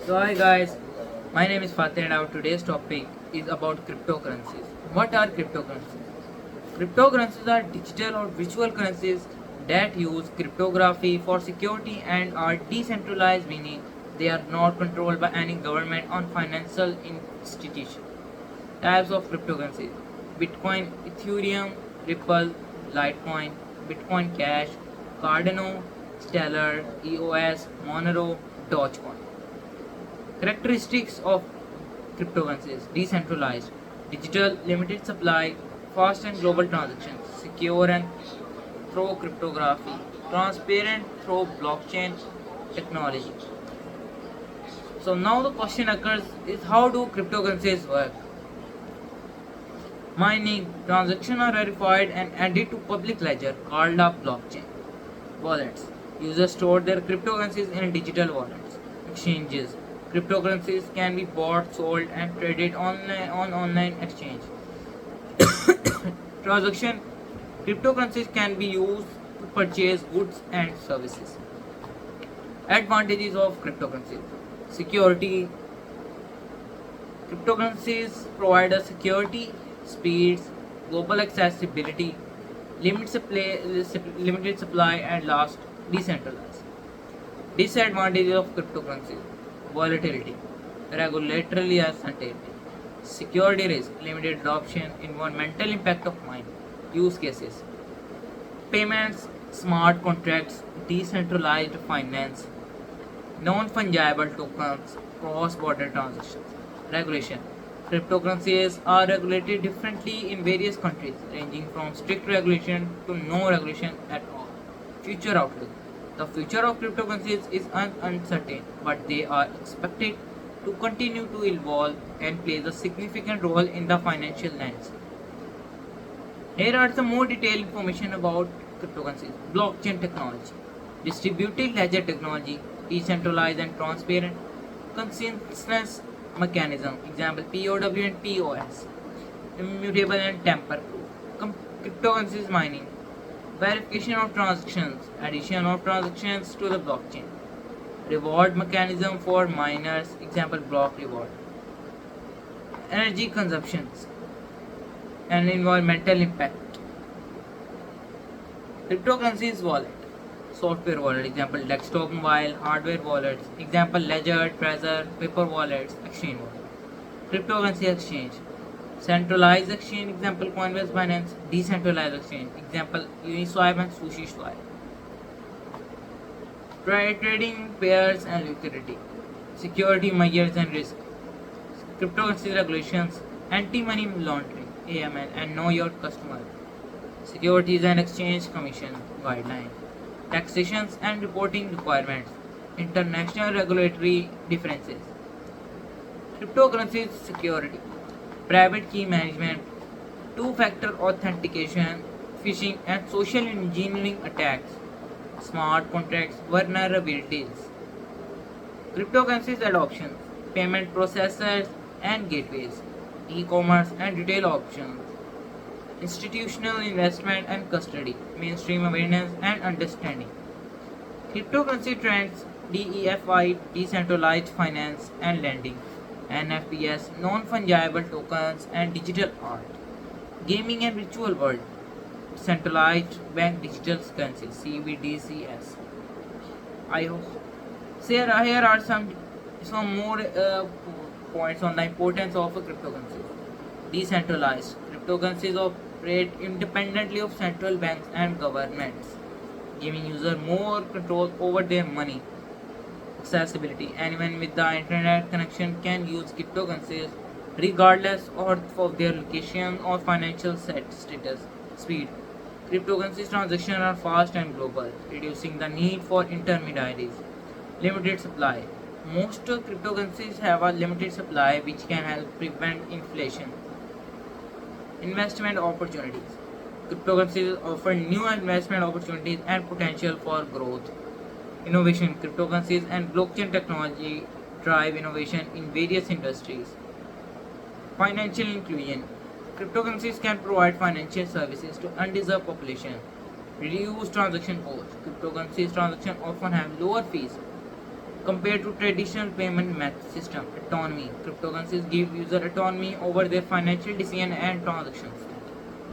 So hi guys, my name is Fateh and our today's topic is about cryptocurrencies. What are cryptocurrencies? Cryptocurrencies are digital or virtual currencies that use cryptography for security and are decentralized, meaning they are not controlled by any government or financial institution. Types of cryptocurrencies: Bitcoin, Ethereum, Ripple, Litecoin, Bitcoin Cash, Cardano, Stellar, EOS, Monero, Dogecoin. Characteristics of cryptocurrencies: decentralized, digital, limited supply, fast and global transactions, secure and through cryptography, transparent through blockchain technology. So now the question occurs is how do cryptocurrencies work? Mining transactions are verified and added to public ledger called a blockchain. Wallets. Users store their cryptocurrencies in digital wallets. Exchanges. Cryptocurrencies can be bought, sold, and traded online on online exchange. Transaction. Cryptocurrencies can be used to purchase goods and services. Advantages of cryptocurrencies. Security. Cryptocurrencies provide a security, speeds, global accessibility, limited supply, and last, decentralized. Disadvantages of cryptocurrencies: volatility, regulatory uncertainty, security risk, limited adoption, environmental impact of mine, use cases, payments, smart contracts, decentralized finance, non fungible tokens, cross border transactions. Regulation: cryptocurrencies are regulated differently in various countries, ranging from strict regulation to no regulation at all. Future outlook: the future of cryptocurrencies is uncertain, but they are expected to continue to evolve and play a significant role in the financial landscape. Here are some more detailed information about cryptocurrencies. Blockchain technology, distributed ledger technology, decentralized and transparent consensus mechanism, example POW and POS, immutable and tamper-proof. Cryptocurrencies mining, verification of transactions, addition of transactions to the blockchain. Reward mechanism for miners, example block reward. Energy consumptions and environmental impact. Cryptocurrencies wallet, software wallet, example desktop mobile, hardware wallets, example ledger, trezor, paper wallets, exchange wallet. Cryptocurrency exchange, centralized exchange, example Coinbase, Binance, decentralized exchange, example Uniswap and SushiSwap. Trading pairs and liquidity, security measures and risk, cryptocurrency regulations, anti-money laundering (AML) and know your customer, Securities and Exchange Commission guideline, taxations and reporting requirements, international regulatory differences. Cryptocurrency security, private key management, two-factor authentication, phishing and social engineering attacks, smart contracts vulnerabilities. Cryptocurrencies adoption, payment processors and gateways, e-commerce and retail options, institutional investment and custody, mainstream awareness and understanding. Cryptocurrency trends: DEFI, decentralized finance and lending, NFTs, non-fungible tokens and digital art, gaming and virtual world, centralized bank digital currency (CBDCs). I hope. So here are some more points on the importance of a cryptocurrency. Decentralized cryptocurrencies operate independently of central banks and governments, giving users more control over their money. Accessibility: anyone with the internet connection can use cryptocurrencies regardless of their location or financial status. Speed: cryptocurrency transactions are fast and global, reducing the need for intermediaries. Limited supply: most cryptocurrencies have a limited supply which can help prevent inflation. Investment opportunities: cryptocurrencies offer new investment opportunities and potential for growth. Innovation: cryptocurrencies and blockchain technology drive innovation in various industries. Financial inclusion: cryptocurrencies can provide financial services to undeserved population. Reduce transaction costs: cryptocurrencies transactions often have lower fees Compared to traditional payment method system, autonomy. Cryptocurrencies give user autonomy over their financial decision and transactions.